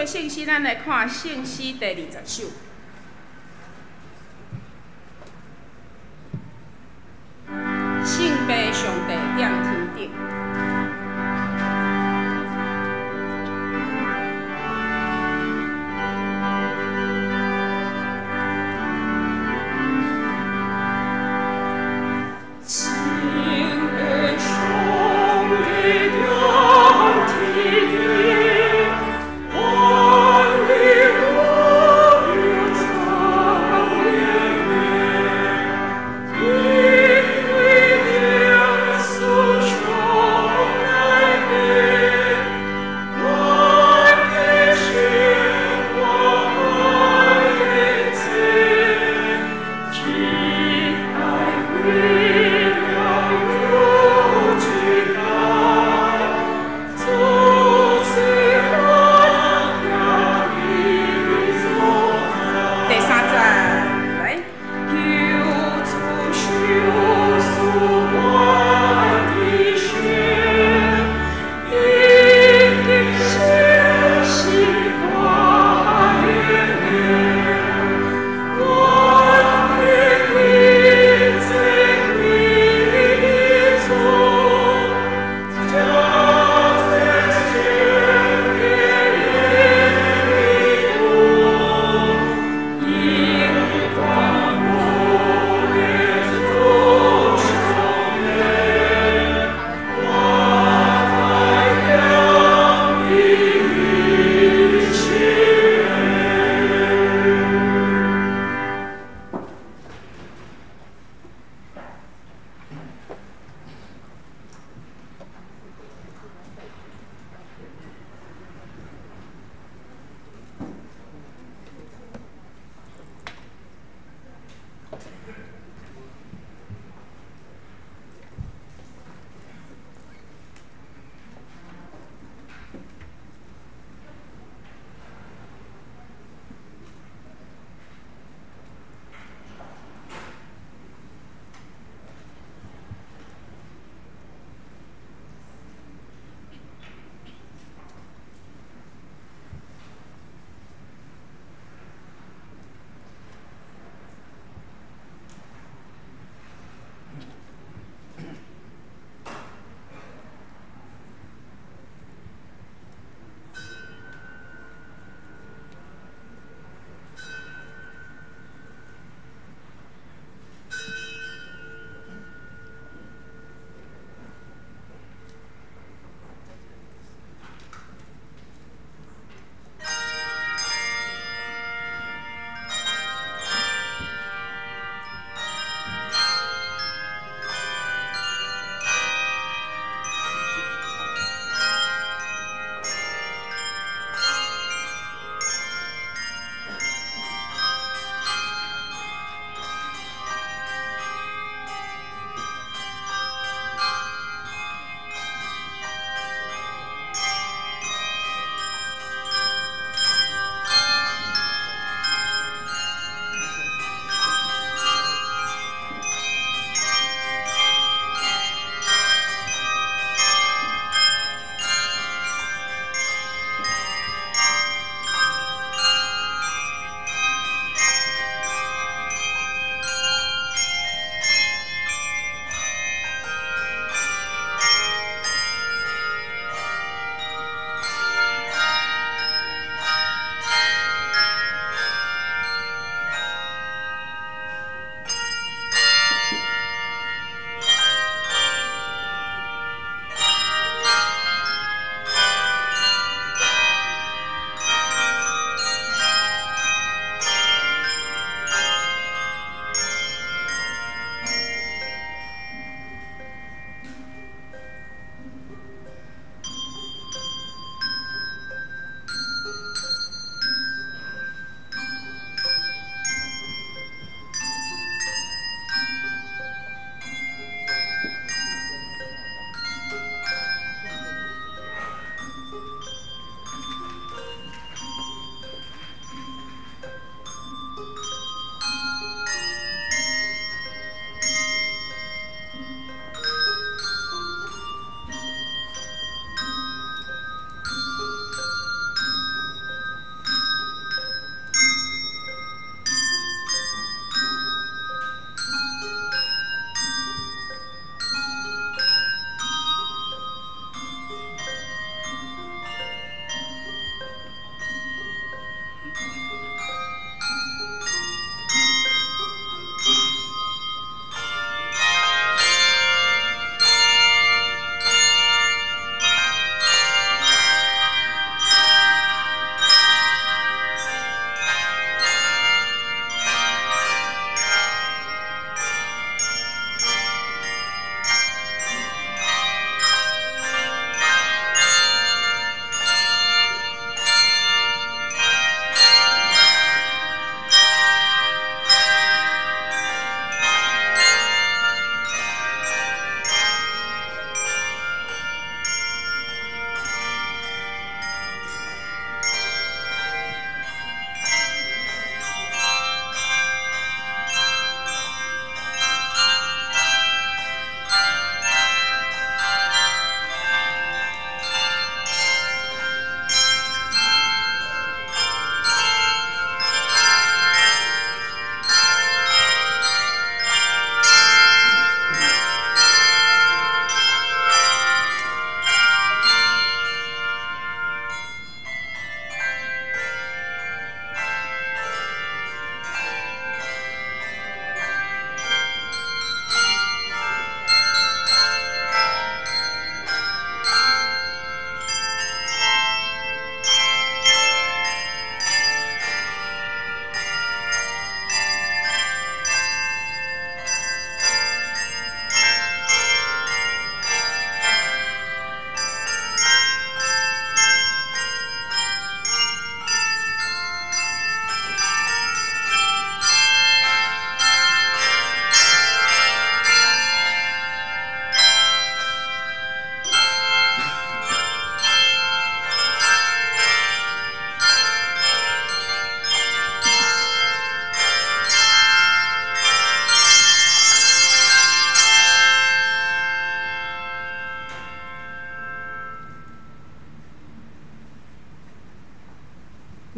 圣诗，咱来看圣诗第20首。圣父上帝踮天顶，Oh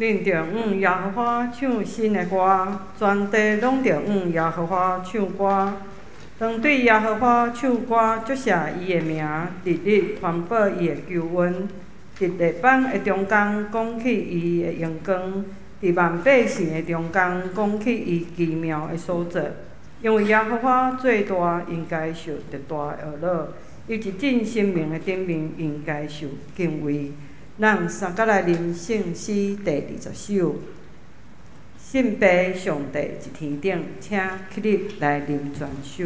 恁着耶和华唱新的歌，全地拢着耶和华唱歌。当对耶和华唱歌，祝谢伊的名，日日环保伊的救恩。伫列邦的中间，讲起伊的荣光；伫万百姓的中间，讲起伊奇妙的所做。因为耶和华最大，应该受特大的乐乐。伊一种生命的顶面，应该受敬畏。咱三甲来念圣诗第20首。信爸上帝一天顶，请起立来念全首。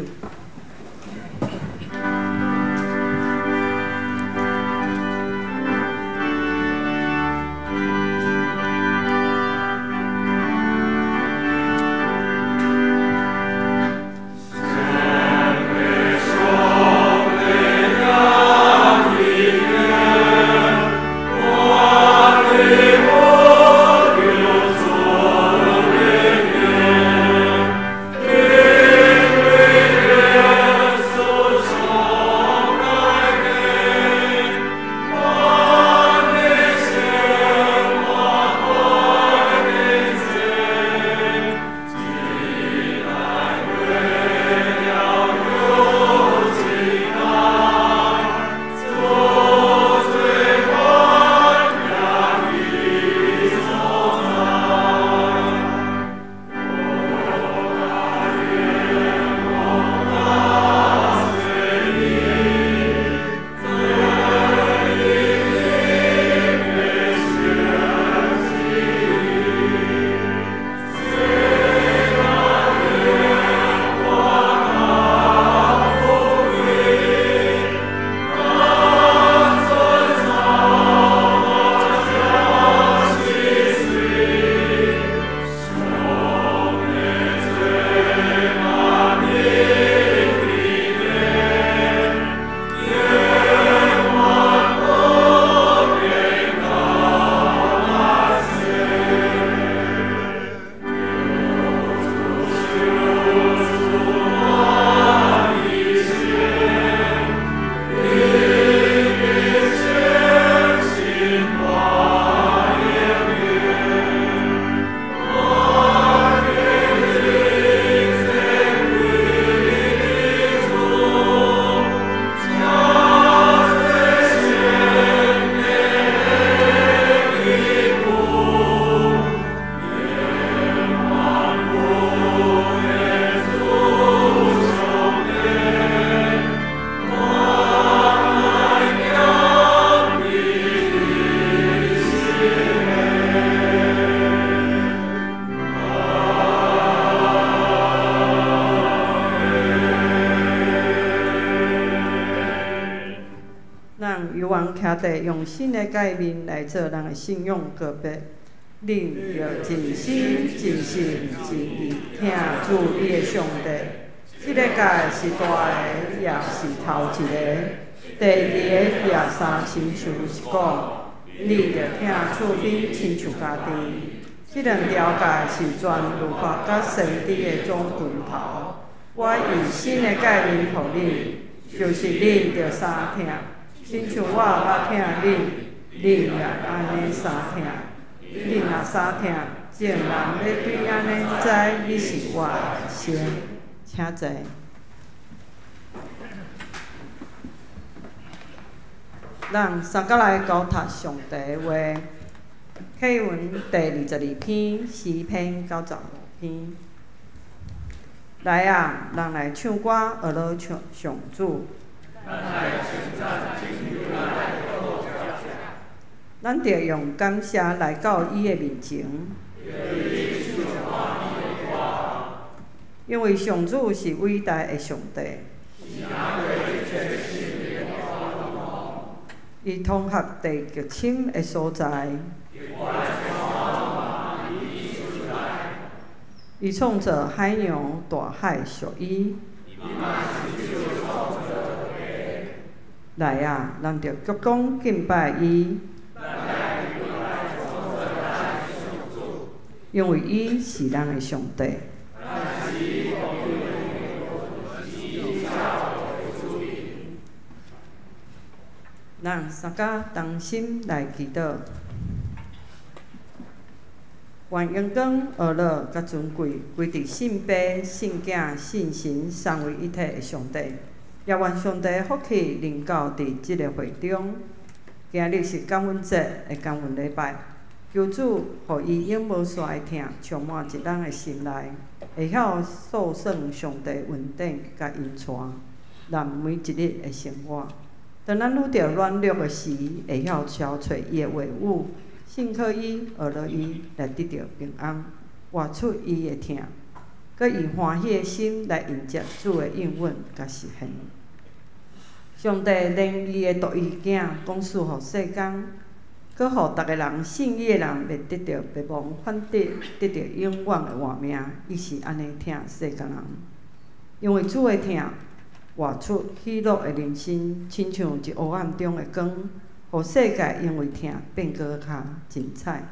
徛地用新的界面来做人的信仰告别。恁要尽心、尽性、尽意听主你的上帝。这个界是大的，也是头一个。第二个也三亲像是讲，你着听厝边亲像家己。这两条界是全律法甲圣旨的总拳头。我以新的界面予恁，就是恁着三听。亲像我捌听恁，恁也安尼三听。恁若三听，众人要对安尼知你是我的先，请坐。咱三甲来交读上帝的话，启文第22篇，诗篇95篇。来啊，人来唱歌，学乐唱上主。咱着用感谢来到伊的面前，因为上主是伟大的上帝，伊统合地极深的所在，伊创造海洋、大海属伊。来啊，人着鞠躬敬拜伊。因为伊是咱的上帝。咱三甲同心来祈祷。愿阳光、乐乐甲尊贵归伫信父、信子、信神三位一体的上帝。也愿上帝的福气临到伫即个会中。今日是感恩节的感恩礼拜，求主予伊永无衰的疼充满一人的心内，会晓数算上帝恩典甲恩赐，咱每一日的生活。当咱愈着软弱的时，会晓消找伊的话语。信靠伊，学了伊，来得到平安，活出伊的疼，佮以欢喜的心来迎接主的应允甲实现。上帝怜伊的独一囝，讲赐予世间，佮予逐个人信伊的人，会得到别亡反得，得到永远的活命。伊是安尼疼世间人，因为主的疼，活出喜乐的人生，亲像一黑暗中的光。互世界因为疼变搁较精彩，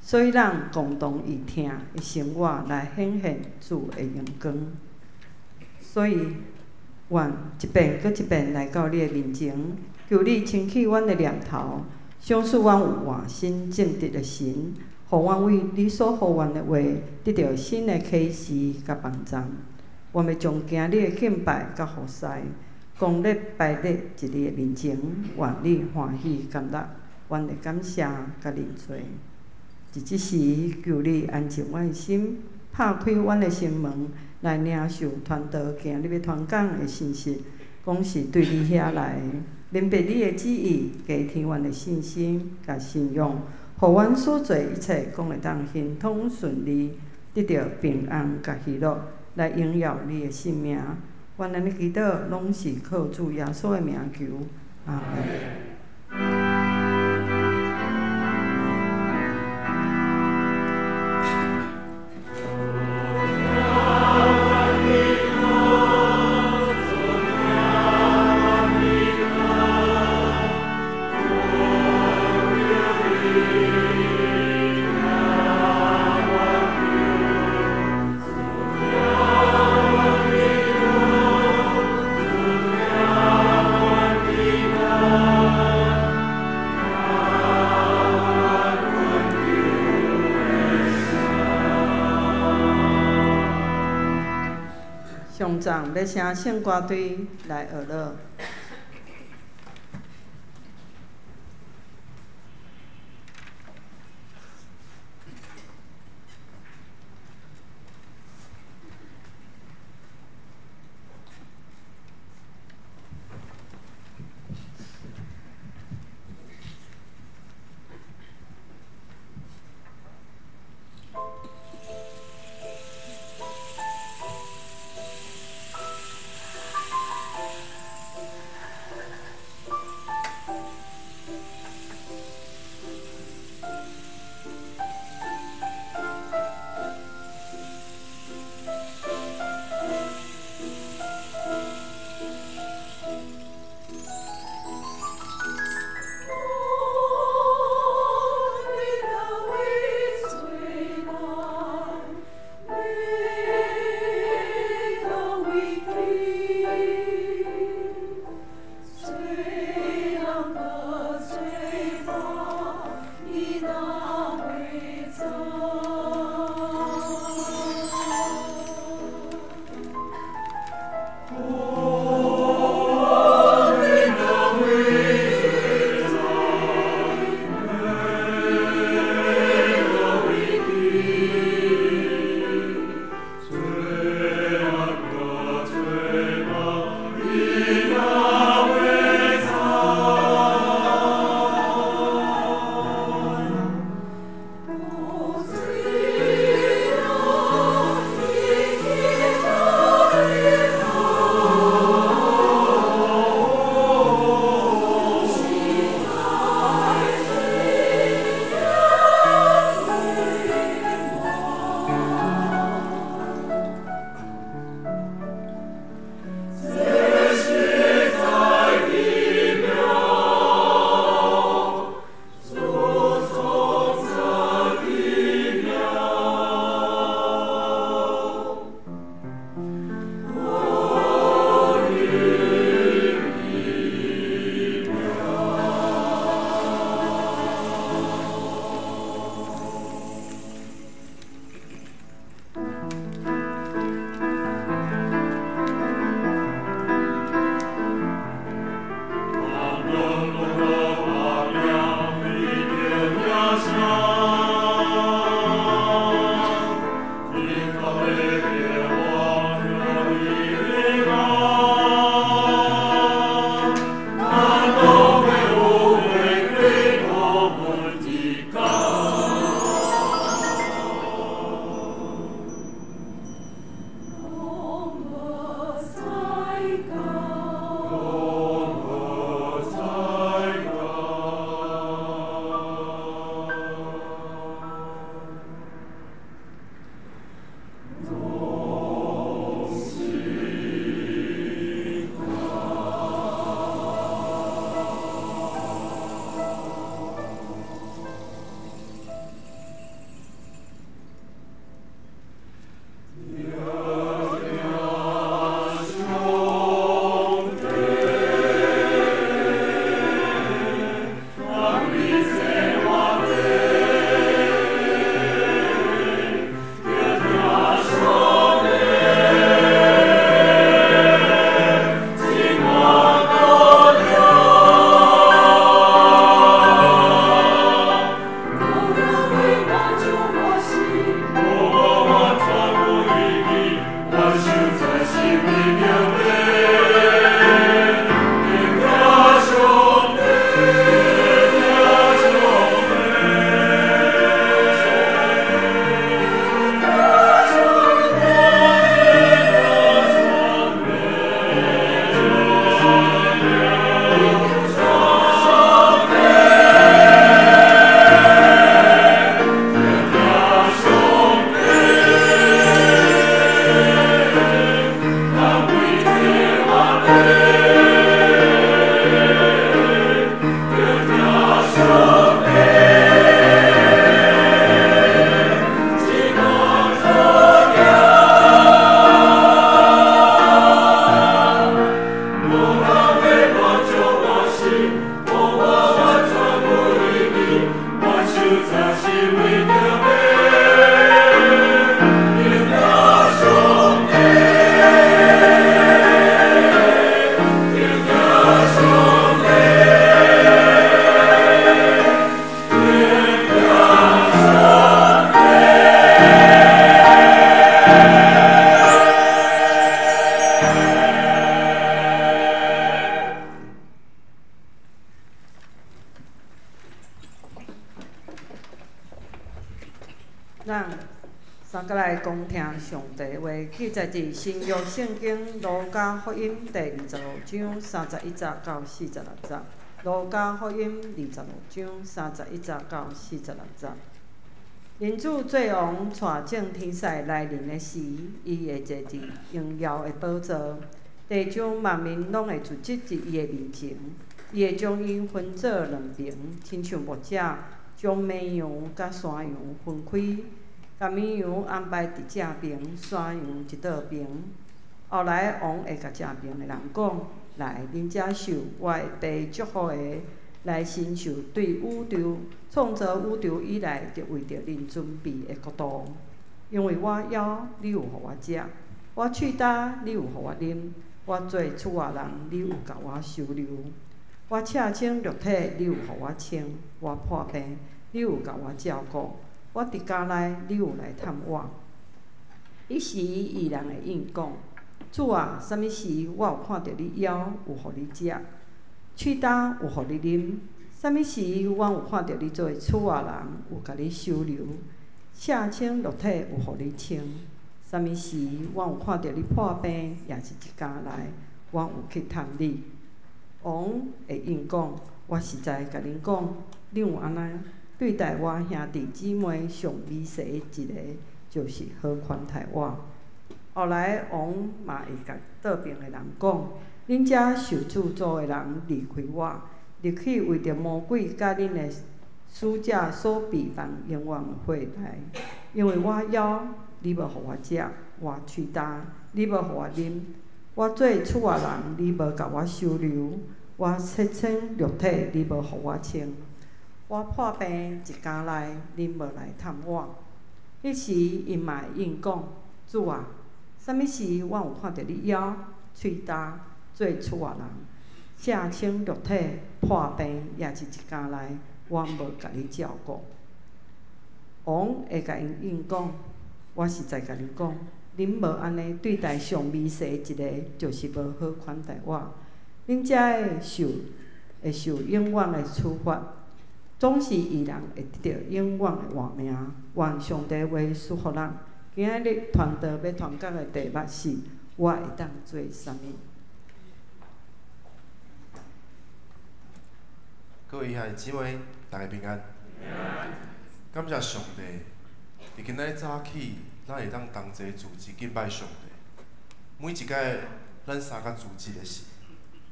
所以咱共同以疼的生活来显现主的阳光。所以，愿一遍搁一遍来到你的面前，求你清起阮的念头，赏赐阮有换心正直的心，互阮为你所予阮的话得到新的启示甲帮助。我们将今日的敬拜甲服侍。公日拜日一日的面前，愿你欢喜甘乐，愿你感谢甲认罪。伫即时，求你安静阮的心，拍开阮的心门，来领受传道今日要传讲的信息，讲是对你遐来，明白你的旨意，加添阮的信心甲信仰，互阮所做一切讲会当亨通顺利，得到平安甲喜乐，来荣耀你的性命。愿咱的祈祷拢是靠主耶稣的名求，阿门。上藏要声圣歌队来学乐。听上帝话，记载伫新约圣经路加福音第26章31节到46节。路加福音26章31节到46节。人子做王带正天使来临的时，伊会坐伫荣耀的宝座，地上万民拢会聚集伫伊的面前。伊会将伊分做两边，亲像牧者将绵羊甲山羊分开，甲绵羊安排伫正边，山羊一倒边。后来王会甲正边的人讲：来，恁遮受我的被祝福的，来承受对宇宙创造宇宙以来，就为着恁准备的国度。因为我枵，你有互我食；我喙焦，你有互我啉；我做厝外人，你有甲我收留。我赤身裸体，你有互我穿；我破病，你有甲我照顾；我伫家内，你有来探我。彼时伊人会应讲：主啊，啥物时我有看到你枵，有互你食；喙焦有互你啉；啥物时我有看到你做厝外人，有甲你收留；赤身裸体有互你穿；啥物时我有看到你破病，也是一家内，我有去探你。王会应讲：我实在甲恁讲，恁有安尼对待我兄弟姊妹上美细的一个，就是好款待我。后来王嘛会甲倒边的人讲：恁遮受诅咒的人离开我，入去为着魔鬼甲恁的使者所备办永远的火台。因为我枵，你无互我食；我喙焦，你无互我啉；我做厝外人，你无甲我收留；我赤身裸体，你无互我穿；我破病一家内，恁无来探我。迄时因嘛会应讲：主啊，啥物时我有看到你枵、喙焦、做厝外人、赤身裸体、破病，也是一家内，我无甲你照顾。王会甲因应讲：我实在甲恁讲，恁无安尼对待上美细一个，就是无好款待我。恁遮会受永远的处罚，总是义人会得到永远的活命。愿上帝话赐福咱。今仔日传道要传讲的题目是：我会当做啥物？各位兄弟姊妹，大家平安。感谢上帝，伫今仔早起，咱会当同齐组织敬拜上帝。每一届咱三甲组织的时，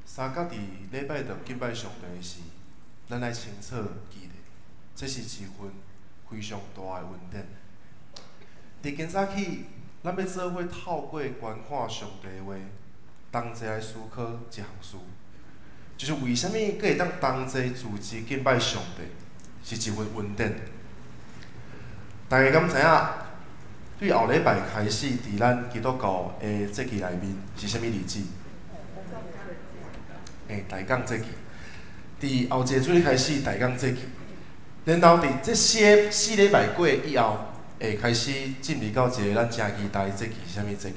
三甲伫礼拜堂敬拜上帝的时，咱来清楚记得，这是一份非常大的恩典。伫今早起，咱要做伙透过观看上帝的话，同齐来思考一项事，就是为虾米佫会当同齐组织敬拜上帝，是一份恩典。大家敢知影？对后礼拜开始，伫咱基督教的节期内面是虾米日子？大港节期。伫后一个主日开始，大港节期。然后伫这四礼拜过以后，会开始进入到一个咱真期待的节期，是虾米节期？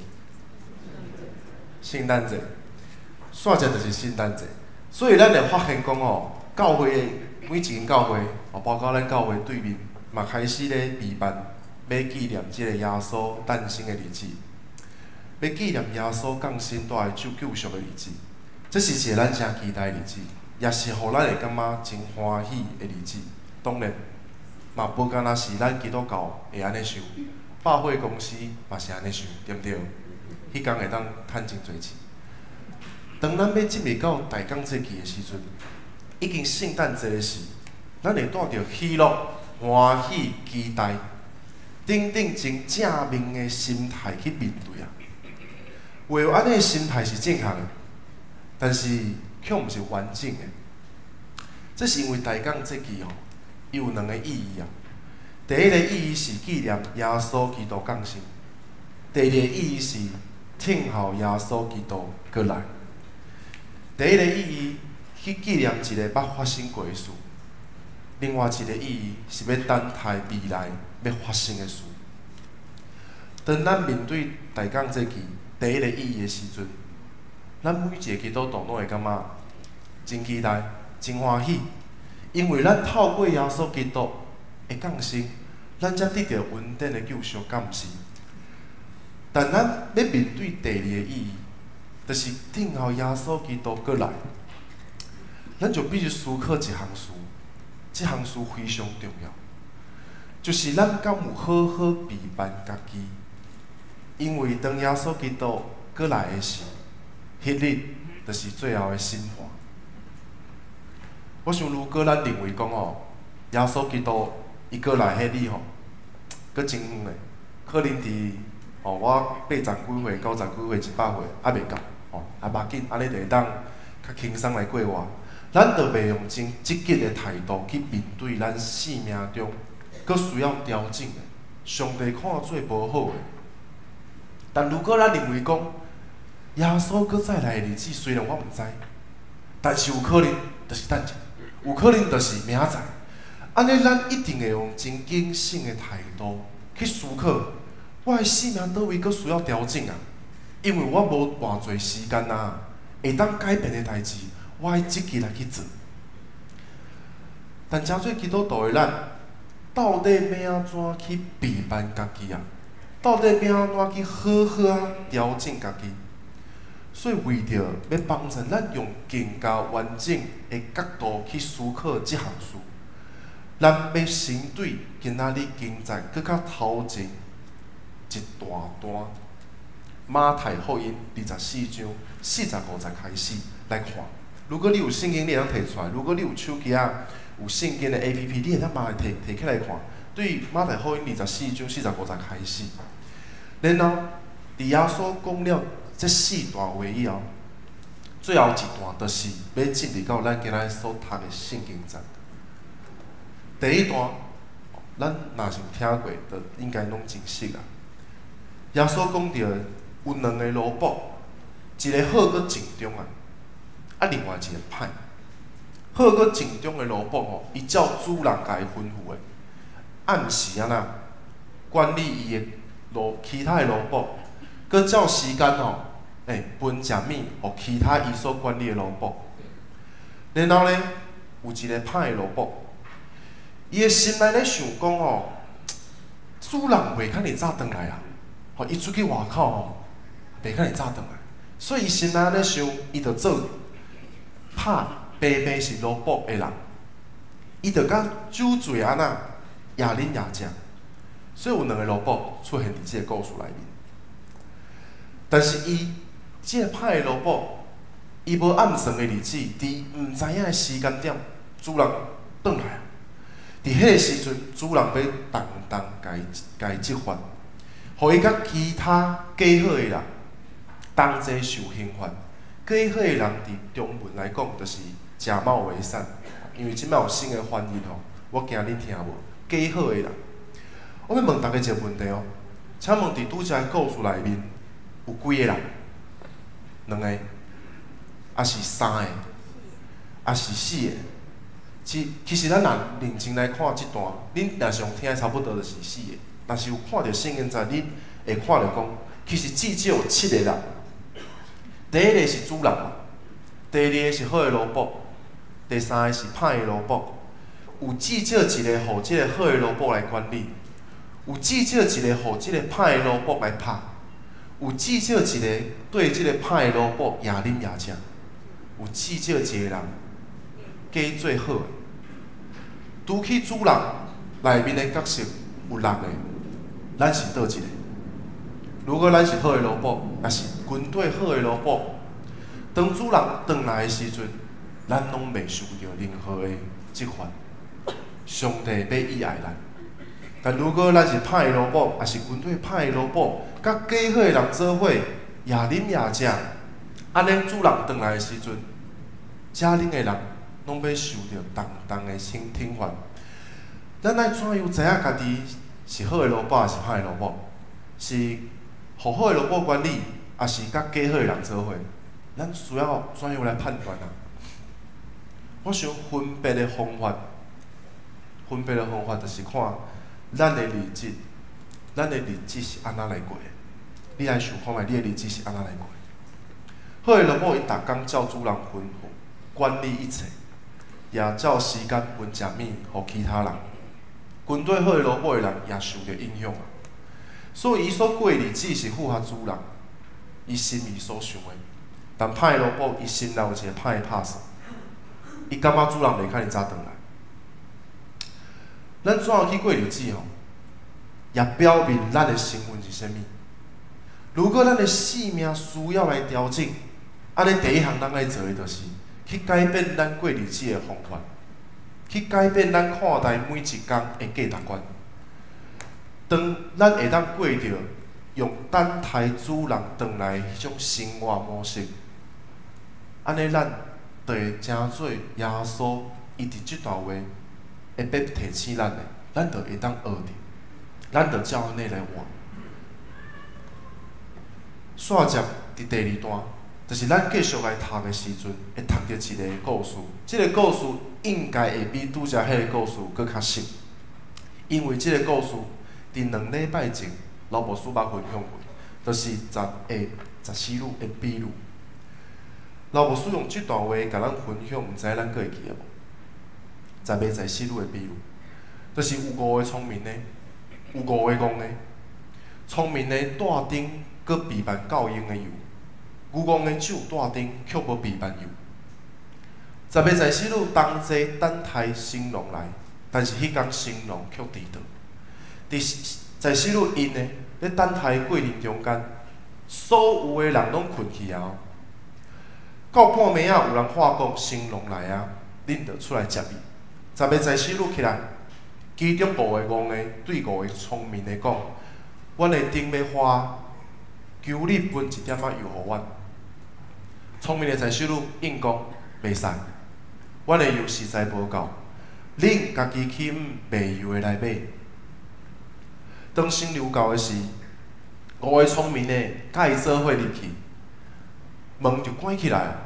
圣诞节。煞者就是圣诞节。所以咱会发现讲教会每一间教会，包括咱教会对面。嘛开始咧备办，要纪念即个耶稣诞生的日子，要纪念耶稣降生带来救赎的日子。这是一个咱真期待的日子，也是互咱会感觉真欢喜的日子。当然，嘛无干那是咱基督教会安尼想，百货公司嘛是安尼想，对毋对？迄天会当趁真侪钱。当咱要进入到大港节期的时阵，已经圣诞节的时，咱会带着喜乐。欢喜、期待，等等真正面的心态去面对啊。唯有安尼的心态是正确的，但是却毋是完整的。这是因为大港节期伊有两个意义啊。第一个意义是纪念耶稣基督降生，第二个意义是听候耶稣基督过来。第一个意义去纪念一个捌发生过的事。另外一个意义是要等待未来要发生的事。当咱面对大港节期第一个意义的时阵，咱每一个基督徒拢会感觉真期待、真欢喜，因为咱透过耶稣基督的降生，咱才得到恩典的救赎，敢毋是？但咱要面对第二个意义，就是等候耶稣基督过来，咱就必须思考一项事，这项事非常重要，就是咱敢有好好备办家己，因为当耶稣基督过来的时，迄日就是最后的审判。我想，如果咱认为讲耶稣基督伊过来迄日佫真远的，可能伫我80几岁、90几岁、100岁还袂到也无要紧，安尼就会当较轻松来过活。咱就袂用真积极的态度去面对咱生命中佫需要调整的，上帝看做无好的。但如果咱认为讲耶稣佫再来的日子，虽然我毋知，但是有可能就是等者，有可能就是明仔载。安尼，咱一定会用真谨慎的态度去思考，我的生命倒位佫需要调整啊？因为我无偌侪时间啊，会当改变的代志，我爱积极来去做。但真做基督徒的咱，到底要安怎去备办家己啊？到底要安怎去好好啊调整家己？所以为着要帮助咱用更加完整的角度去思考这项事，咱要先对今仔日经在更较头前一大段马太福音24章40、50开始来看。如果你有圣经，你会当摕出来；如果你有手机啊，有圣经的 APP， 你会当马上摕起来看。对马太福音24章40、50开始，然后伫耶稣讲了这4段话以后，最后一段就是要进入到咱今仔所读的圣经站。第一段，咱若是有听过，就应该拢真熟啊。耶稣讲到有2个萝卜，一个好搁正中啊，另外一个歹。好搁正中的萝卜伊照主人甲伊吩咐的，暗时啊呐管理伊的其他的萝卜，搁照时间分食物互其他伊所管理的萝卜。然后呢，有一个歹的萝卜，伊的心内咧想讲主人袂较尔早转来啊，伊出去外口袂较尔早转来，所以伊心内咧想，伊着做歹白白是萝卜的人，伊着甲酒醉安那也啉也食，所以有2个萝卜出现伫即个故事内面。但是伊即个歹的萝卜，伊无暗算的日子，伫毋知影的时间点，主人转来啊。伫迄个时阵，主人要重重甲伊责罚，互伊甲其他加好的人同齐受刑罚。加好的人伫中文来讲，就是假冒为善，因为即摆有新的翻译我惊恁听无。加好的人，我要问大家一个问题请问伫拄则个故事内面有几个人？2个，还是3个，还是4个？其实咱若认真来看即段，恁若上听的差不多就是4个。但是有看到圣经在，恁会看到讲，其实至少有7个人。第一个是主人，第二个是好的萝卜，第3个是歹的萝卜。有至少一个互即个好的萝卜来管理，有至少一个互即个歹的萝卜来拍，有至少一个对即个歹的萝卜也啉也食，有至少一个人假做好的。拄去主人内面的角色有6个，咱是倒一个？如果咱是好的萝卜，也是军队好的萝卜，当主人转来的时阵，咱拢袂受到任何的责罚。上帝要意爱咱，但如果咱是歹的萝卜，也是军队歹的萝卜，甲假好的人做伙，也啉也食，安尼主人转来的时阵，遮恁的人拢要受到重重的惩罚。咱爱怎样知影家己是好的萝卜，还是歹的萝卜？是互好的萝卜管理，还是甲假好的人做伙？咱需要怎样来判断啊？我想分别的方法就是看咱的日子是安怎来过的。你来想看觅，你的日子是安怎来过的？好的萝卜伊逐工照主人吩咐管理一切，也照时间分食物互其他人。军队好的萝卜的人也受到影响啊。所以伊所过日子是符合主人伊心里所想的。但歹萝卜伊心内有一个歹的拍算，伊感觉主人袂较尔早转来。咱怎样去过日子吼？也表明咱的身份是啥物？如果咱的性命需要来调整，安尼第一项咱爱做的就是去改变咱过日子的方法，去改变咱看待每一天的价值观。当咱会当过着用等待主人转来迄种生活模式，安尼咱就会真做耶稣伊伫即段话会要提醒咱的，咱就会当学着，咱就照安尼来活。煞接伫第二段，就是咱继续来读的时阵，会读到一个故事。即个故事应该会比拄则迄个故事搁较熟，因为即个故事伫2礼拜前，老牧师捌分享过，就是14女的比喻。老牧师用即段话甲咱分享，毋知咱搁会记得无？14女的比喻，就是有5个聪明的，有5个戆的。聪明的带顶，搁备办教养的油；愚戆的手带顶，却无备办油。14女同齐等待新郎来，但是迄天新郎却迟到。伫14女因呢，咧等待过程中间，所有的人拢困去啊。到半暝啊，有人话讲新郎来啊，恁着出来接伊。14女起来，其中5个戆的对5个聪明的讲：阮的顶要花，求你分一点仔油互阮。聪明的14女应讲：袂使，阮的油实在无够，恁家己去卖油的来买。当新油到的时，5个聪明的甲伊做伙入去，门就关起来。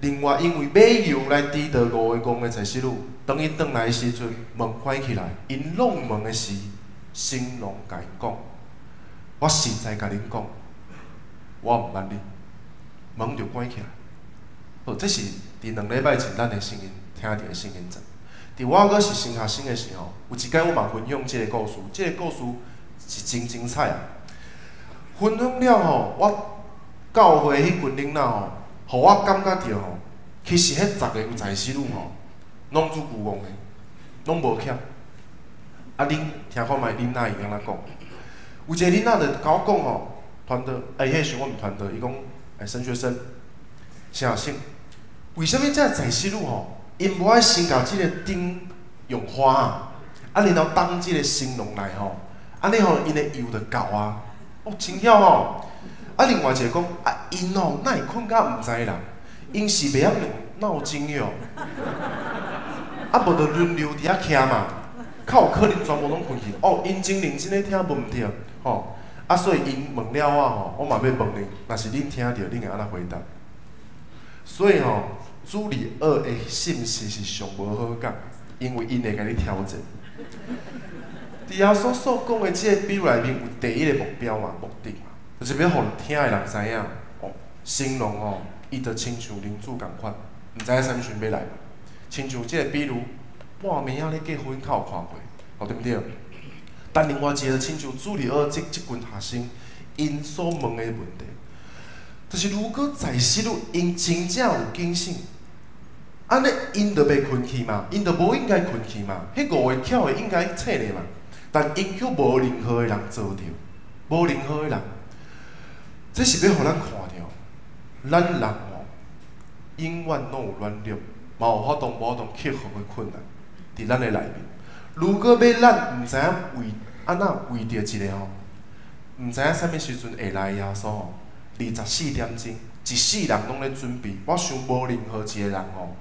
另外，因为买油来迟到5个戆的14女，当伊转来的时阵，门关起来。因弄门的时，新郎甲因讲：我实在甲恁讲，我毋捌你。门就关起来。好，这是伫2礼拜前咱的声音听到的声音证。伫我阁是新学生的时候，有一间我嘛分享即个故事，即个故事是真精彩啊！分享了吼，我教会迄群囡仔吼，互我感觉着吼，其实迄10个有14女吼，拢做牛戆的，拢无欠。啊，恁听看卖恁阿姨安怎讲？有一个囡仔就甲我讲吼，团队，迄时我毋团队，伊讲，神学生，新学生，为什物这14女吼？因无爱先甲即个灯用花啊，然后等即个新郎来吼，安尼吼因的油就够啊。哦，真巧吼。啊，另外一个讲，因吼哪会困甲毋知人？因是袂晓用闹钟哟。无就轮流伫遐徛嘛，较有可能全部拢困去。哦，因真认真咧听，无毋对吼。所以因问了我吼，我嘛要问恁，若是恁听着，恁会安怎回答？所以吼。主里2的信息是上无好讲，因为因会甲你调整。伫耶稣所讲的即个比喻内面有第一个目标嘛，目的嘛，就是要互听的人知影，哦，新郎哦，伊就亲像领主共款，毋知影啥物时阵要来嘛。亲像即个比喻，半暝仔咧结婚，较有看过，哦对毋对？但另外一个亲像主里2即群学生，因所问的问题，就是如果14女因真正有警醒。安尼，因就袂困去嘛，因就无应该困去嘛。迄5个巧的应该醒咧嘛，但因却无任何的人做着，无任何的人，这是要互咱看着，咱人哦，永远拢有软弱，嘛有法度克服的困难，伫咱的内面。如果要咱毋知影为安怎为着一个吼，毋知影啥物时阵会来耶稣吼，24点钟，一世人拢咧准备，我想无任何一个人吼。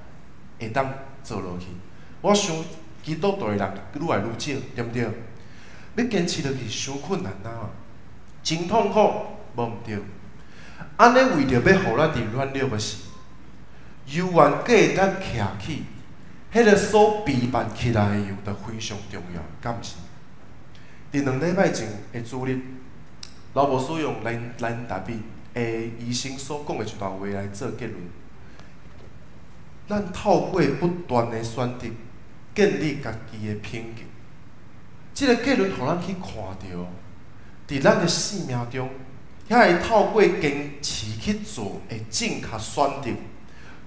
会当做落去，我想基督徒的人愈来愈少，对毋对？要坚持落去，伤困难啊，真痛苦，无毋对。安尼为着要互咱伫软弱的时，油源阁会当徛起，迄个所备办起来的油就非常重要，敢毋是？伫2礼拜前的主日，老牧师用咱大比医生所讲的一段话来做结论。咱透过不断的选择，建立家己的品格。这个结论，互咱去看到，伫咱的生命中，遐会透过坚持去做的正确选择，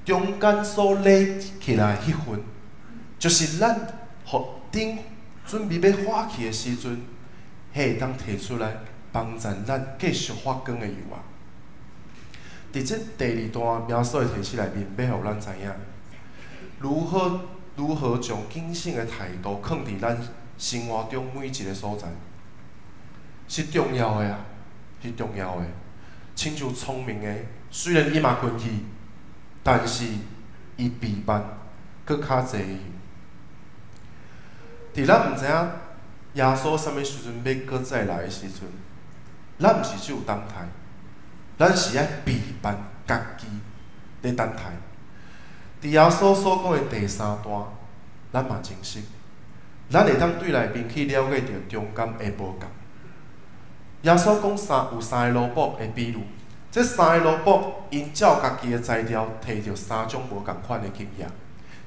中间所累起来迄份，就是咱互顶准备要发起的时阵，迄会当摕出来帮助咱继续发光的油啊！伫这第二段描述的提示内面，要互咱知影，如何将谨慎的态度放伫咱生活中每一个所在，是重要的啊，是重要的。亲像聪明的，虽然伊嘛困去，但是伊备班搁较济。伫咱毋知影耶稣啥物时阵要搁再来的时阵，咱毋是只有等待，咱是爱备班家己咧等待。伫耶稣所讲的第三段，咱嘛真熟，咱会当对内面去了解到中间的无共。耶稣讲有三个萝卜的比喻，这三个萝卜因照家己的材料摕到三种无共款的经验，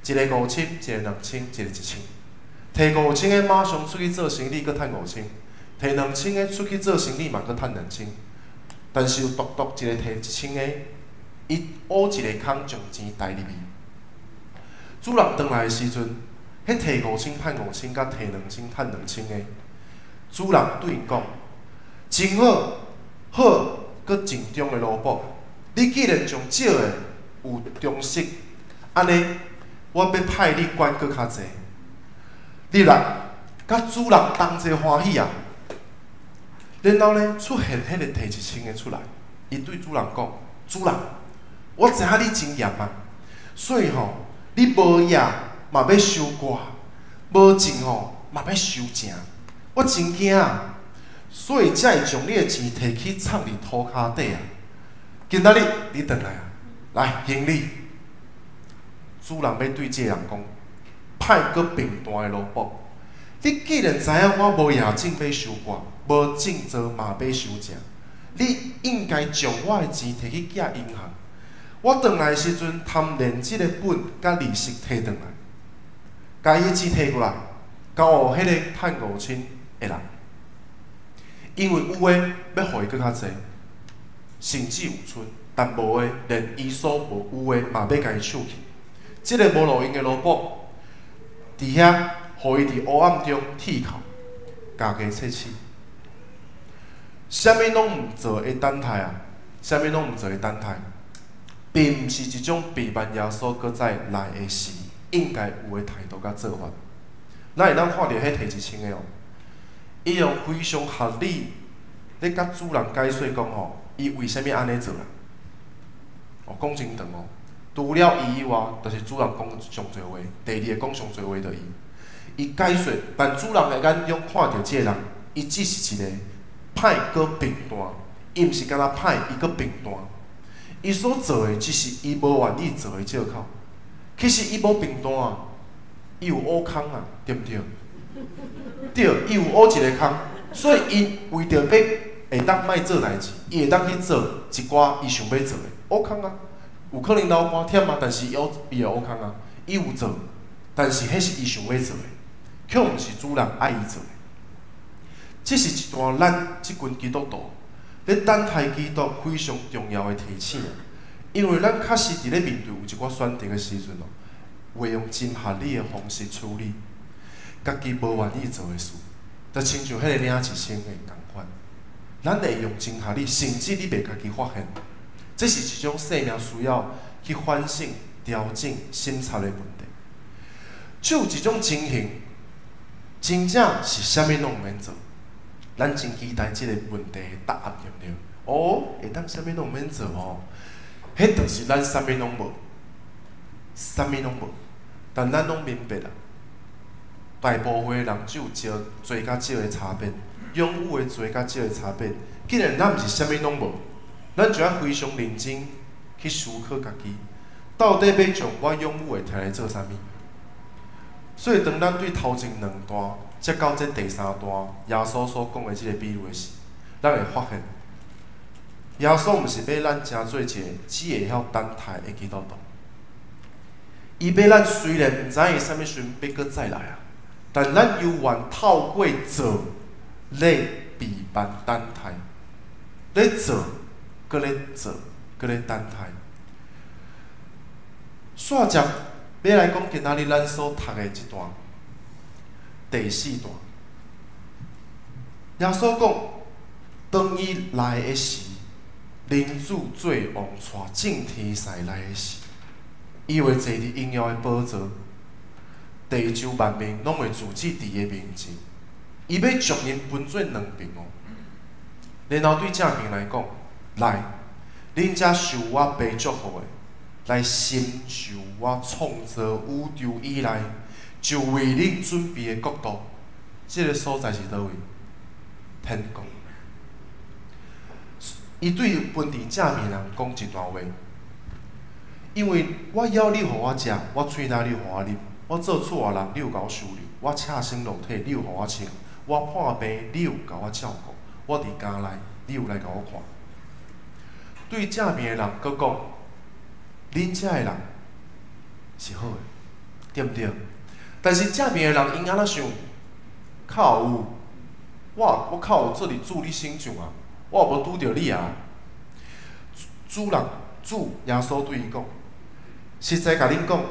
一个5000，一个2000，一个1000。摕5000的马上出去做生意，搁趁5000；摕2000的出去做生意嘛，搁趁2000。但是有独独一个摕1000的，伊挖一个坑将钱带入去。主人转来的时阵，迄摕5000趁5000，甲摕2000趁2000的，主人对因讲：真好，好，搁真中的萝卜。你既然将少的有重视，安尼，我要派你管搁较济。你来，甲主人同齐欢喜啊！然后呢，出现迄个摕1000的出来，伊对主人讲：主人，我知影你真严啊，所以吼，你无野嘛要收割，无种吼嘛要收成，我真惊啊！所以才会将你的钱摕去藏伫土骹底啊。今仔日你转来啊，来行礼。主人要对这个人讲。派搁平淡的萝卜，你既然知影我无野种要收割，无种做嘛要收成，你应该将我的钱摕去寄银行。我转来的时阵，贪连即个本甲利息摕转来，甲伊的钱摕过来，交互迄个趁5000的人，因为有诶要互伊搁较济，甚至有剩，但无诶连伊所无有诶嘛要甲伊抢去。即个无路用的萝卜。伫遐，互伊伫黑暗中剔靠，家家切齿。啥物拢毋做会等待啊？啥物拢毋做会等待，并毋是一种陪伴耶稣搁再来的时应该有的态度甲做法。咱会当看到迄摕1000的哦，伊用非常合理咧甲主人解说讲吼，伊为虾米安尼做啦？哦，讲真长哦。除了伊以外，就是主人讲上侪话。第二个讲上侪话，就伊解说，但主人的眼中看到这个人，伊只是一个歹搁平淡，伊毋是敢若歹，伊搁平淡。伊所做的只是伊无愿意做的借口。其实伊无平淡啊，伊有挖坑啊，对毋对？对，伊有挖一个坑，所以伊为着要会当莫做代志，伊会当去做一寡伊想要做的挖坑啊。有可能流汗忝啊，但是伊会挖坑啊，伊有做，但是迄是伊想要做的，却毋是主人爱伊做的。这是一段咱即群基督徒咧等待基督非常重要的提醒，因为咱确实伫咧面对有一寡选择的时阵哦，会用真合理的方式处理家己无愿意做的事，就亲像迄个领1000的共款，咱会用真合理，甚至你袂家己发现。这是一种生命需要去反省、调整、审查的问题。就有一种情形，真正是啥物拢毋免做，咱真期待即个问题的答案，对毋对？哦，会当啥物拢毋免做哦，迄就是咱啥物拢无，啥物拢无。但咱拢明白啦，大部分的人只有多甲少的差别，拥有的多甲少的差别。既然咱毋是啥物拢无，咱就要非常认真去思考家己，到底要将我拥有的摕来做啥物？所以，当咱对头前2段，接到这第3段，耶稣所讲的这个比喻的时，咱会发现，耶稣毋是要咱成做一个只会晓等待的基督徒。伊要咱虽然毋知伊啥物时阵要搁再来啊，但咱犹原透过做、咧备办等待，咧做，搁咧做，搁咧等待。煞接要来讲今仔日咱所读的一段第4段，耶稣讲，当伊来的时，人子做王带正天使来的时，伊会坐伫荣耀的宝座，地球万民拢会自止伫伊面前。伊要将人分做两边哦，然后对正面来讲，来，恁才受我爸祝福的，来成就我创造宇宙以来就为恁准备的国度。这个所在是倒位？天国。伊对分伫正面人讲一段话，因为我枵你互我食，我喙焦你互我啉，我做厝外人你有甲我收留，我赤身裸体你有互我穿，我破病你有甲我照顾，我伫家内你有来甲我看。对正面的人佫讲，恁遮的人是好的，对毋对？但是正面的人因安怎想？靠有，我靠有做伫主你身上啊！我有无拄着你啊？主耶稣对伊讲，实在甲恁讲，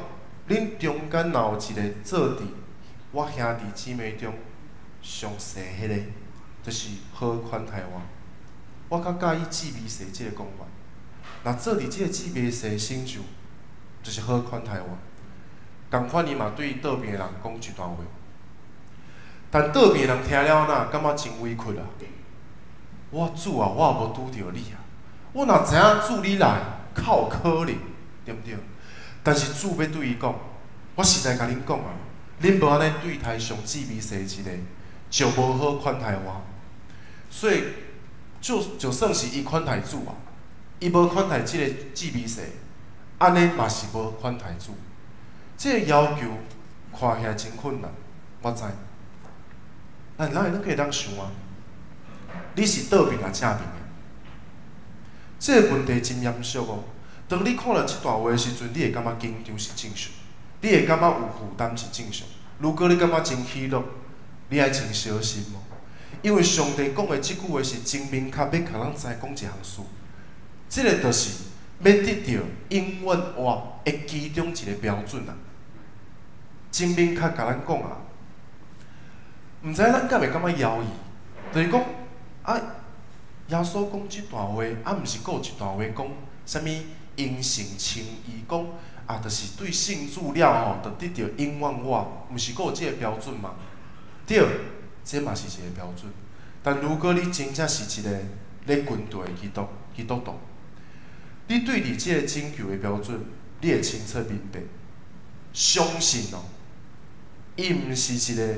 恁中间若有一个做伫我兄弟姊妹中上细迄个，就是好款待我。我较介意姊妹细即个讲法。若做伫即个姊妹细身上，就是好款待我。共款伊嘛对倒边的人讲一段话，但倒边的人听了哪感觉真委屈啊！我主啊，我也无拄着你啊！我若知影主你来，较有可能，对毋对？但是主要对伊讲，我实在甲恁讲啊，恁无安尼对待上姊妹细一个，就无好款待我。所以就算是伊款待主啊，伊无款待即个姊妹细，安尼嘛是无款待主。即个要求看起来真困难，我知。但咱会当想啊，你是倒面啊正面的？即个问题真严肃哦。当你看了即段话的时阵，你会感觉紧张是正常，你会感觉有负担是正常。如果你感觉真喜乐，你爱真小心哦。因为上帝讲的即句话是真明确，要甲咱知讲一项事。即个就是要得到永远活的其中一个标准啊。真明确甲咱讲啊，毋知咱敢会感觉妖异？就是讲啊，耶稣讲即段话，啊，毋是有一段话讲啥物因信称义，讲啊，就是对信主了吼，就得到永远活，毋是有即个标准吗？对，这嘛是一个标准。但如果你真正是一个咧军队的基督徒，你对伫即个拯救的标准，你会清楚明白，相信哦，伊毋是一个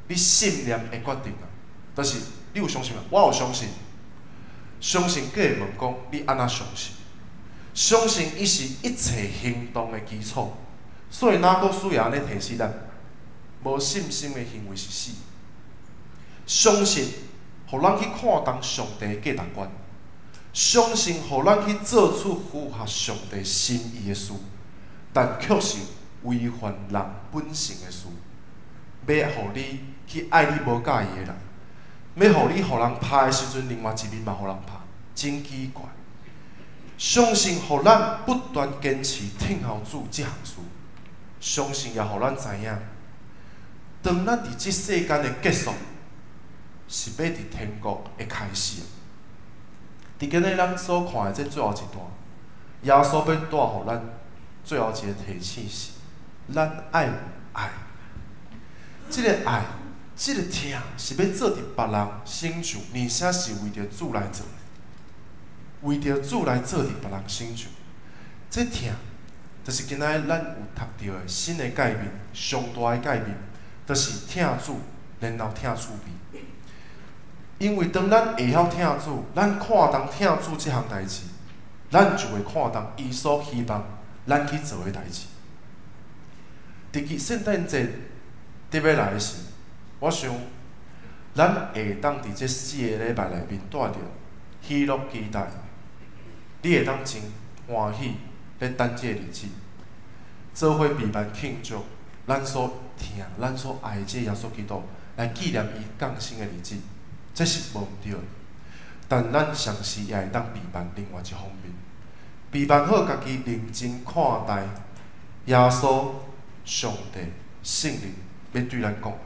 你信念的决定啊，就是你有相信吗？我有相信。相信计会问讲你安怎相信？相信伊是一切行动的基础，所以哪个需要安尼提示咱？无信心的行为是死。相信，互咱去看重上帝的价值观；相信，互咱去做出符合上帝心意的事，但却是违反人本性的事。要互你去爱你无介意的人。要互你互人拍的时阵，另外一面嘛互人拍，真奇怪。相信互咱不断坚持听候主这项事，相信也互咱知影，当咱伫即世间的结束，是要伫天国的开始。伫今日咱所看的这最后一段，耶稣要带互咱最后一个提醒是：咱爱有爱，即个爱。即个疼是要做伫别人身上，而且是为着主来做，为着主来做伫别人身上。这疼，就是今仔日咱有读到的新的改变，上大的改变，就是疼主，然后疼厝边。因为当咱会晓疼主，咱看重疼主这项代志，咱就会看重伊所希望咱去做的代志。伫圣诞节伫要来的时，我想，咱会当伫这4个礼拜内面带着喜乐期待，你会当真欢喜咧等这个日子，做伙备办庆祝咱所疼、咱所爱的这耶稣基督，来纪念伊降生的日子。这是无毋对的。但咱上时也会当备办另外一方面，备办好家己认真看待耶稣、上帝、圣灵要对咱讲的，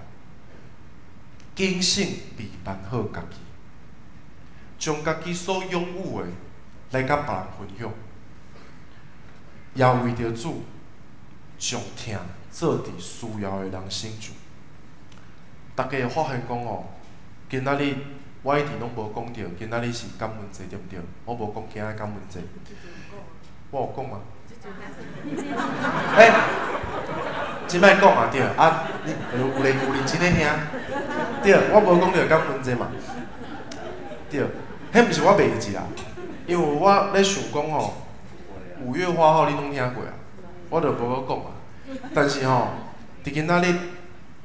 谨慎备办好家己，将家己所拥有的来甲别人分享，也为着主上听做伫需要的人身上。大家会发现讲哦，今仔日我一直拢无讲到，今仔日是感恩节对毋对？我无讲今仔感恩节，我有讲吗？即摆讲嘛对啊，你有认真咧听？对，我无讲到感恩节嘛，对，迄毋是我袂记啦，因为我咧想讲吼，5月花号你拢听过啊，我就无讲嘛。但是吼，伫今仔日，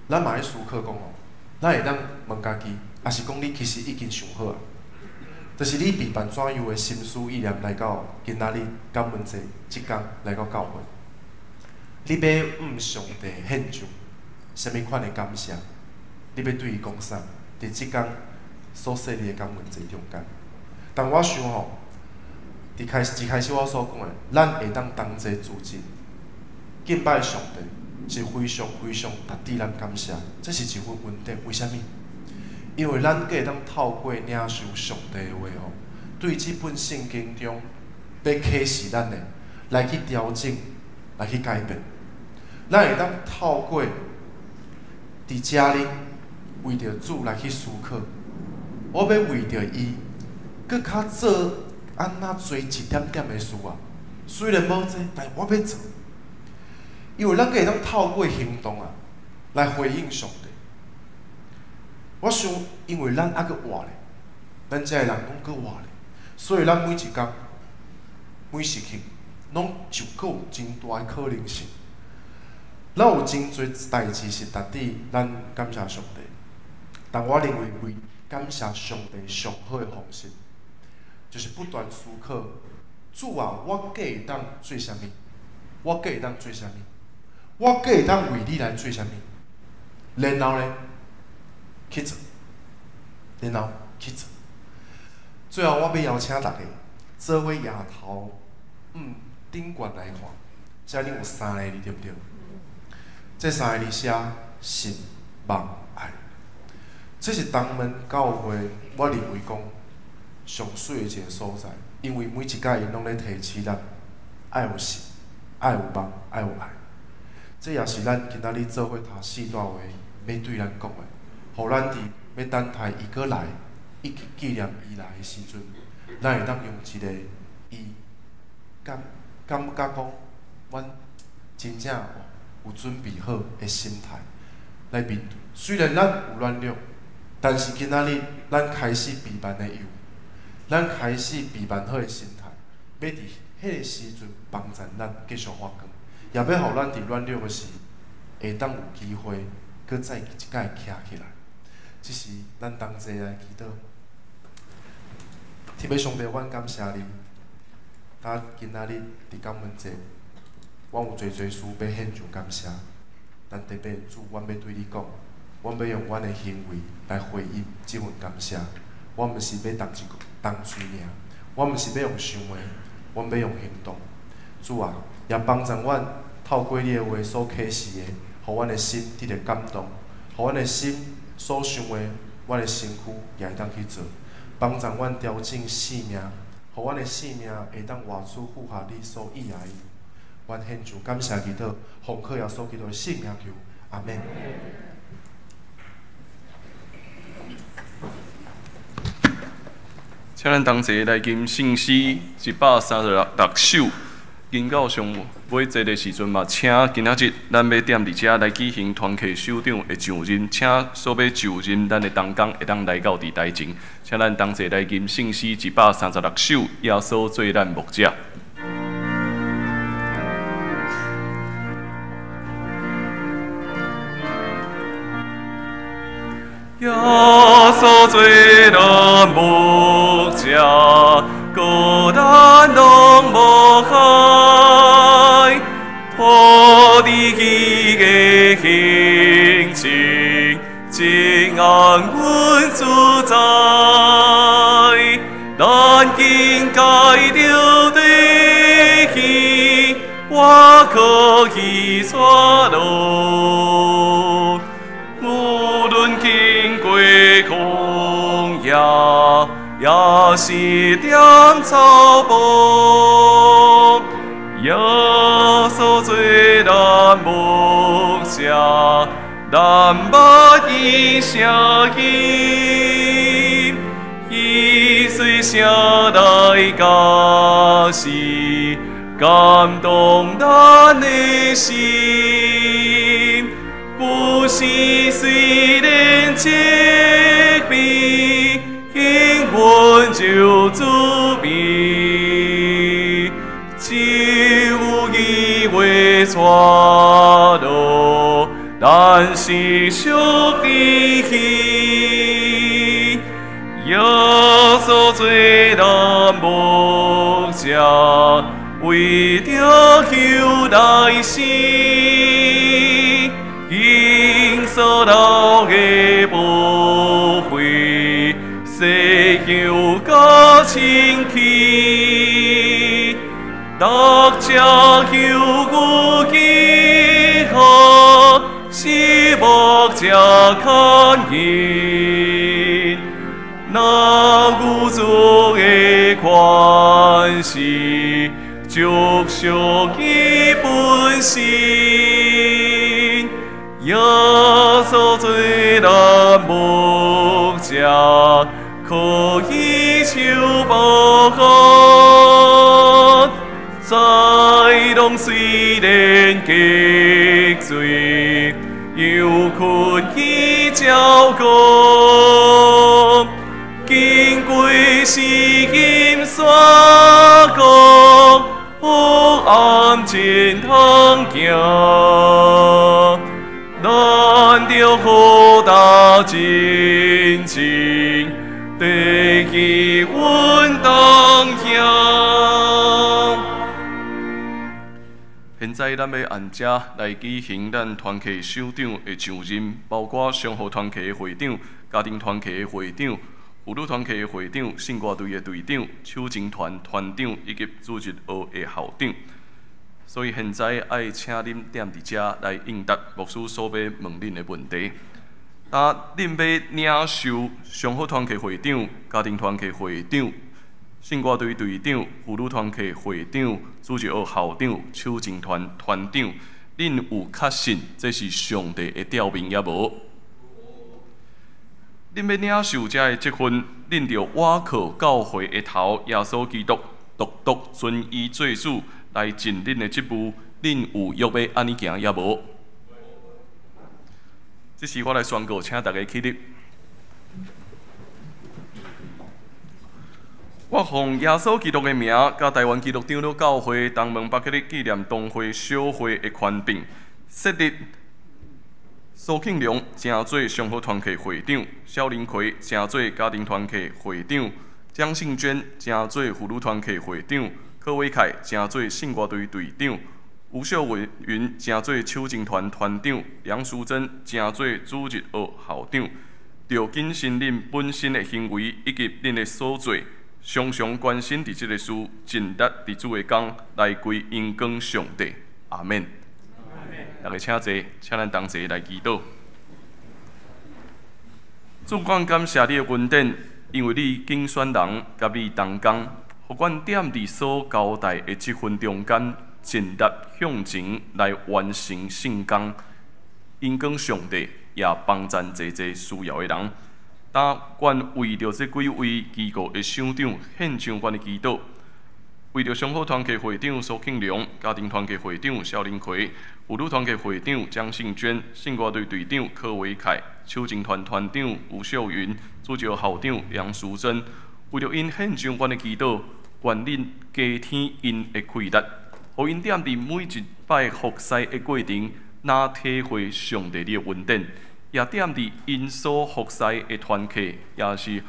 咱嘛咧思考讲吼，咱会当问家己，也是讲你其实已经想好啊，就是你备办怎样的心思意念来到今仔日感恩节即天来到教会，你要上帝献上什么款的感谢？你要对伊讲啥？伫即天所设立的感恩节中间，但我想吼，一开始我所讲的，咱会当同齐自尽，敬拜上帝是非常非常值得咱感谢，这是一份恩典。为虾米？因为咱会当透过领受上帝的话吼，对即本圣经中要启示咱的，来去调整，来去改变。咱会当透过伫遮里，为着主来去思考，我要为着伊，搁较做安那做一点点的事啊。虽然无做，但我要做，因为咱会当透过行动啊，来回应上帝。我想，因为咱还阁活咧，咱遮个人拢阁活咧，所以咱每一工、每时刻，拢就阁有真大的可能性。咱有真侪代志是值得咱感谢上帝，但我认为为感谢上帝上好的方式，就是不断思考：主啊，我计会当做啥物？我计会当做啥物？我计会当为你来做啥物？然后呢？去做，然后去做。最后，我要邀请大家做伙抬头顶悬来看，遮里有3个字，对不对？这3个字写信、望、爱。这是东门教会，我认为讲上水的一个所在，因为每一届因拢咧提起咱爱有信、爱有望、爱有爱。这也是咱今仔日做伙读4段话要对咱讲的。互咱伫要等待伊过来，以及纪念伊来的时阵，咱会当用一个伊感觉讲，阮真正有准备好的心态来面对。虽然咱有软弱，但是今仔日咱开始备办的有，咱开始备办好的心态，要伫迄个时阵帮助咱继续发光，也要互咱伫软弱的时，会当有机会，搁再一届徛起来。这是咱同齐来祈祷。天父上帝，阮感谢你。今仔日伫感恩节，阮有侪事要献上感谢。但特别主，阮要对你讲，阮要用阮的行为来回应这份感谢。阮毋是要动嘴尔，阮毋是要用想的，阮要用行动。主啊，也帮助阮透过你的话所启示的，互阮的心得到感动，互阮的心。所想的，阮的身躯也会当去做，帮助阮调整性命，互阮的性命会当活出符合你所意的。阮献上感谢祈祷，奉靠耶稣基督的圣名求，阿门。请咱同齐来吟圣诗136首。经到上尾节的时阵嘛，请今仔日咱要踮伫遮来举行团契首长的上任，请所要就任咱的同工会当来到伫台前，请咱同齐来吟圣诗136首，耶稣做咱牧者。耶稣做咱牧者。孤单拢无害，破你的行程，真安稳自在。来着地去，我可去山路。无论经过旷野，也是点草木。耶稣做咱牧者，咱捌伊声音，伊随声来教示，感动咱的心。不是虽然疾病，永远就滋味，只有伊为带路，咱是属地去。耶稣做咱牧者，为着求来生。因所留的宝血，洗救甲清气，大家求有记号，是目者看见，那无足的关系，祝福伊本身。耶稣做咱牧者，可以受保护。在拢虽然极罪，又困伊照顾。经过是金山谷，黑暗真通行。咱着好大真情，地去阮当乡。现在咱要按这来举行咱团契首长的上任，包括上河团契的会长、家庭团契的会长、妇女团契的会长、圣歌队的队长、手情团团长以及组织学的校长。所以现在爱请恁踮伫遮来应答牧师所要问恁的问题。恁要领受上好团契会长、家庭团契会长、圣歌队队长、妇女团契会长、组织学校长、手情团团长，恁有确信这是上帝的调明也无？恁要领受这个职分，恁着倚靠教会的头耶稣基督，独独遵伊做主。来尽恁的职务，恁有约要安尼行也无？这时我来宣告，请大家起立。我奉耶稣基督的名，甲台湾基督长老教会东门北克里纪念东会小会的权柄，设立苏庆良正做上好团契会长，肖林奎正做家庭团契会长，江信娟正做妇女团契会长。柯伟凯正做圣歌队队长，吴秀云正做手情团团长，梁淑珍正做主日学校长。着谨慎恁本身的行为以及恁的所做，常常关心伫即个事，尽力伫主的工来归荣光上帝。阿免。大家请坐，请咱同齐来祈祷。主管感谢你的恩典，因为你竞选人甲你同工。互阮踮伫所交代的即份中间，尽力向前来完成圣工，因讲上帝也帮赞济济需要的人。但阮为着这几位机构的省长献上阮的祈祷，为着上好团契会长苏庆良、家庭团契会长肖林奎、妇女团契会长江信娟、圣歌队队长柯伟凯、手情团团长吴秀云、主教校长梁淑珍。为着因献上阮的祈祷，愿恁加添因的气力，互因踮伫每一摆服侍的过程，哪体会上帝的恩典，也踮伫因所服侍的团契，也是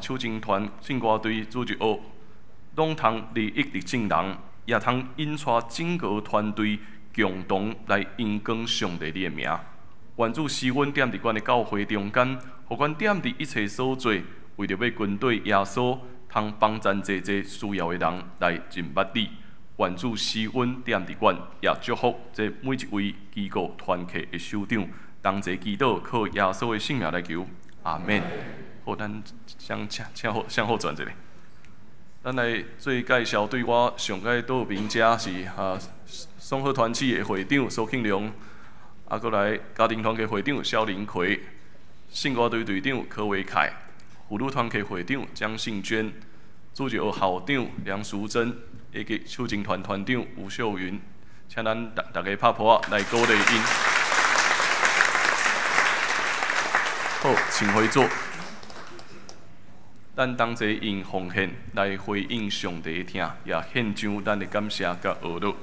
手情团、圣歌队、组织学，拢通利益的正人，也通引带整个团队共同来荣光上帝的名。愿主使阮踮伫阮的教会中间，互阮踮伫一切所做。为着要军队耶稣通帮咱济需要的人来尽捌你。愿主施恩点伫阮，也祝福这每一位机构团契的首长，同齐祈祷，靠耶稣的性命来求，阿免。好，咱向后转一下。咱来做介绍，对我上届到名者是双河团契的会长苏庆良，过来家庭团契会长肖林奎，圣歌队队长柯维凯，妇女团契会长江信娟，主教校长梁淑珍。以及秋景团团长吴秀云，请咱大家拍鼓来鼓励因。好，请回座。咱同齐用奉献来回应上帝的听，也献上咱的感谢甲学乐。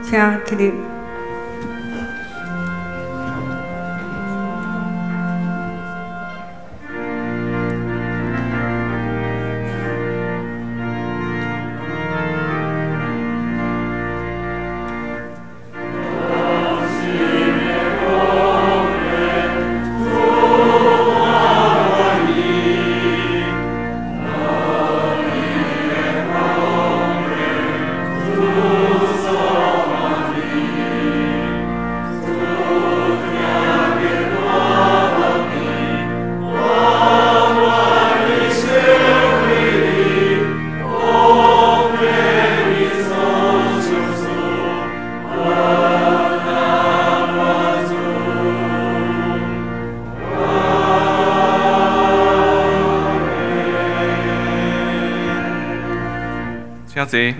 请起立。请坐。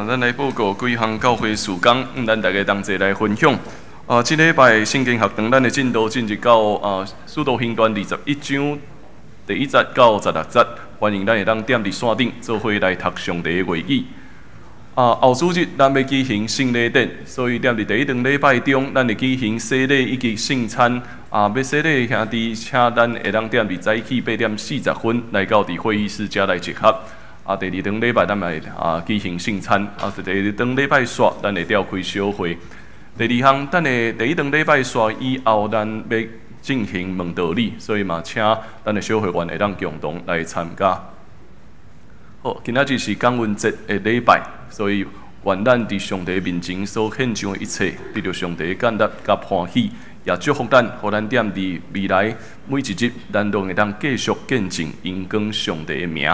咱来报告几项教会事工，咱大家同齐来分享。这礼拜圣经学堂咱的进度进入到使徒行传21章第1节到16节，欢迎咱会当踮伫线顶做伙来读上帝的话语。后主日咱要举行圣礼典，所以踮伫第一堂礼拜中，咱会举行洗礼以及圣餐。要洗礼兄弟，请咱会当踮伫早起8点40分来到伫会议室遮来集合。第二堂礼拜咱会举行圣餐，第二堂礼拜煞咱会召开小会。第二项，咱的第一堂礼拜煞以后，咱要进行问道理，所以嘛，请咱的小会员会当共同来参加。好，今仔日是感恩节的礼拜，所以愿咱伫上帝面前所献上的一切，得到上帝的感恩甲欢喜，也祝福咱，互咱踮伫未来每一日，咱都会当继续见证荣光上帝的名。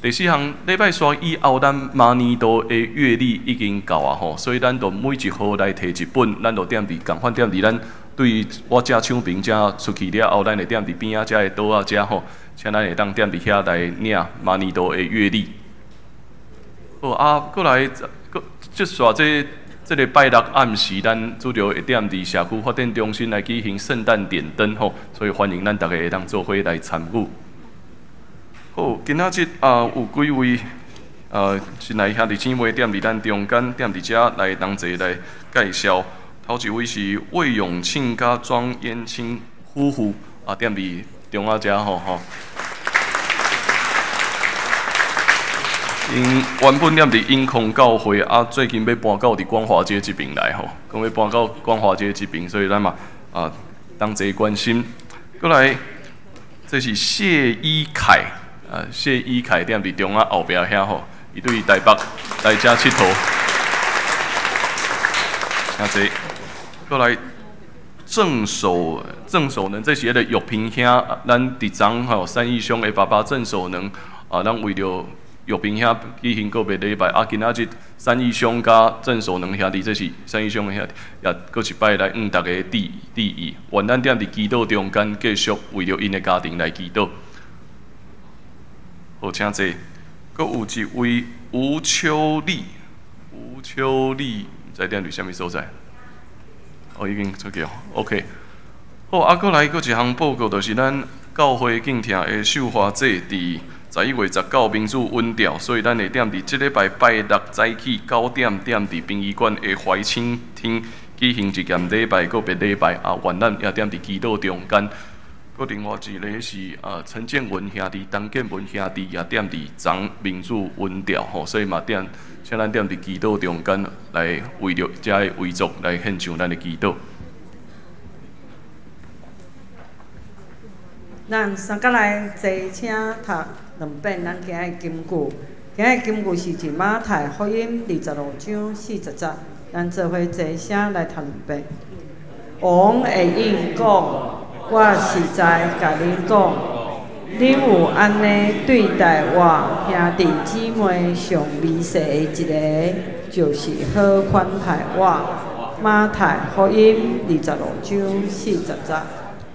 第四项，礼拜三以后，咱马年度的月历已经到啊吼，所以咱就每一号来摕一本，咱就踮伫共款踮伫咱对我遮唱评遮出去了后，咱会踮伫边仔遮的桌仔遮吼，请咱会当踮伫遐来领马尼多的阅历。好啊，过来，即煞这个拜六暗时，咱主要会踮伫社区发展中心来举行圣诞点灯吼，所以欢迎咱大家会当做伙来参与。好，今仔日有几位新来兄弟姊妹踮伫咱中间，踮伫遮来同齐来介绍。头一位是魏永庆甲庄延青夫妇踮伫中仔遮吼。因原本踮伫永康教会，最近要搬到伫光华街这边来吼，讲要搬到光华街这边，所以咱嘛同齐关心。过来，这是谢依凯，谢依凯踮伫中仔后壁遐吼，伊对台北来遮佚佗，请坐。过来，郑守能，这是迄个玉萍兄，咱伫昨吼3义兄的爸爸郑守能，咱为着玉萍兄举行告别礼拜，今仔日3义兄甲郑守能兄弟，这是3义兄的兄弟，也搁一摆来大家致意，愿咱踮伫祈祷中间继续为着因的家庭来祈祷。好，请坐。搁有一位吴秋丽，毋知踮伫啥物所在？已经出去哦 ，OK。好，过来，搁一项报告，就是咱教会敬听的绣花节伫11月19民主稳调，所以咱会踮伫即礼拜拜六早起9点，踮伫殡仪馆的怀清厅举行一件礼拜告别礼拜愿咱也踮伫祈祷中间。搁另外一个是陈建文兄弟、陈建文兄弟也踮伫昨民主稳调吼，所以嘛请咱踮伫祈祷中间来为着遮个遗族来献上咱的祈祷。咱三甲来坐，请读2遍咱今日金句。今日金句是伫马太福音26章40节，咱做伙坐声来读2遍。王会应讲，我实在甲恁讲，恁有安尼对待我兄弟姊妹上微细的一个，就是好款待我。马太福音26章40节，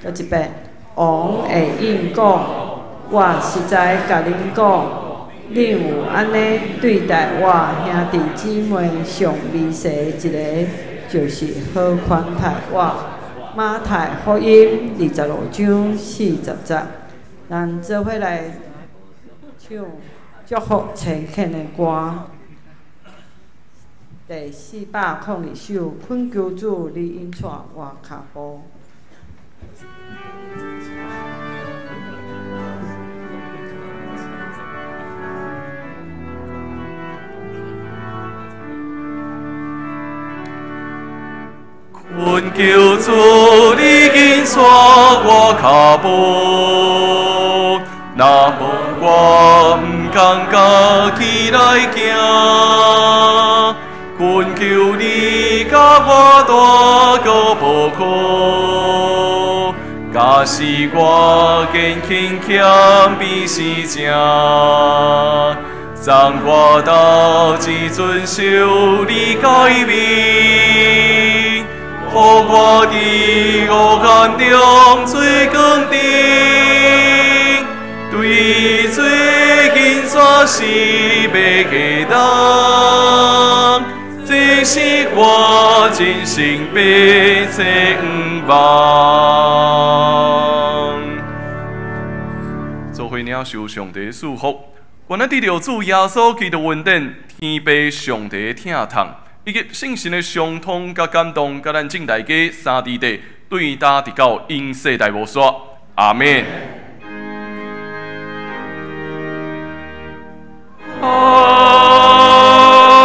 再一遍。王会应讲，我实在甲恁讲，恁有安尼对待我兄弟姊妹上微细的一个，就是好款待我。马太福音26章40节，咱做伙来唱祝福陈庆的歌，第402首《困求主，你引带我脚步》。阮求主，你紧带我脚步，若无我毋甘家己来行。阮求你甲我大脚步靠，假使我坚勤欠比时正，让我斗一阵受你改变。予我伫黑暗中做光灯，对罪紧抓是要下当，即使我真心被切毋忘。做伙领受上帝祝福，愿咱得着主耶稣基督恩典，天父上帝疼痛。以及圣神的相通甲感动，甲咱正大家三弟弟对答直到永世大无煞。阿门。阿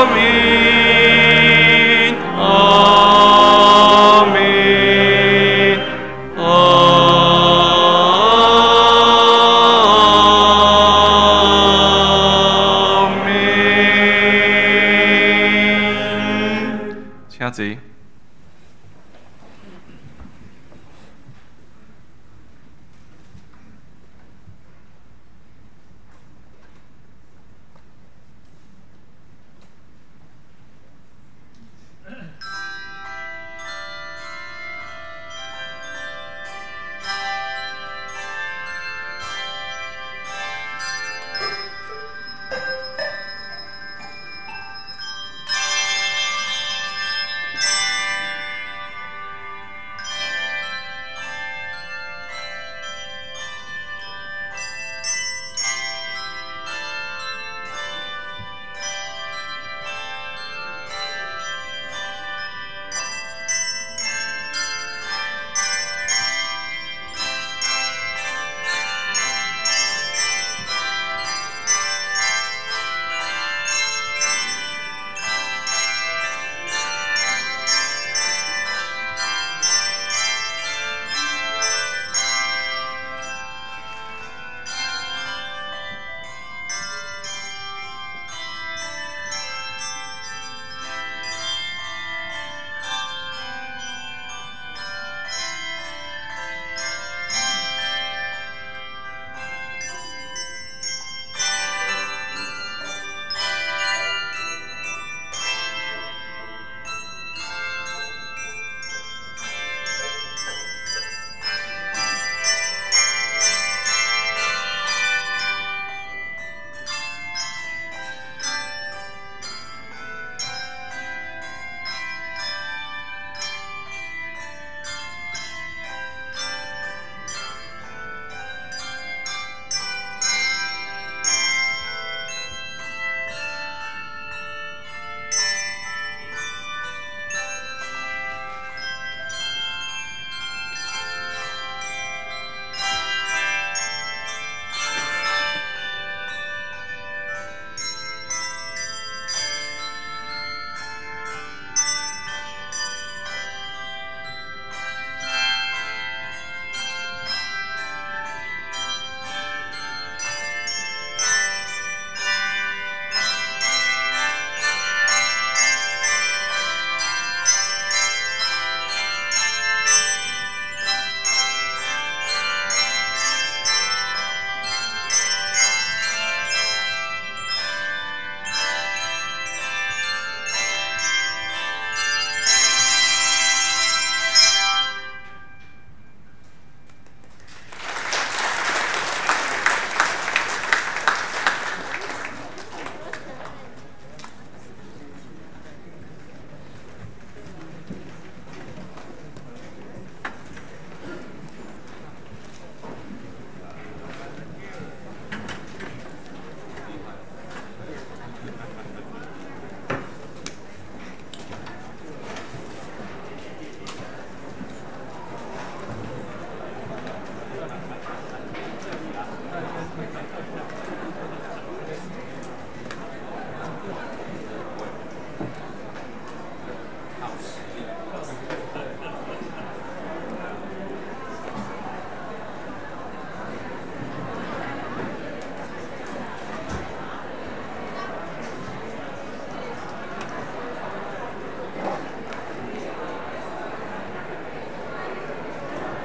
门。阿门。请坐。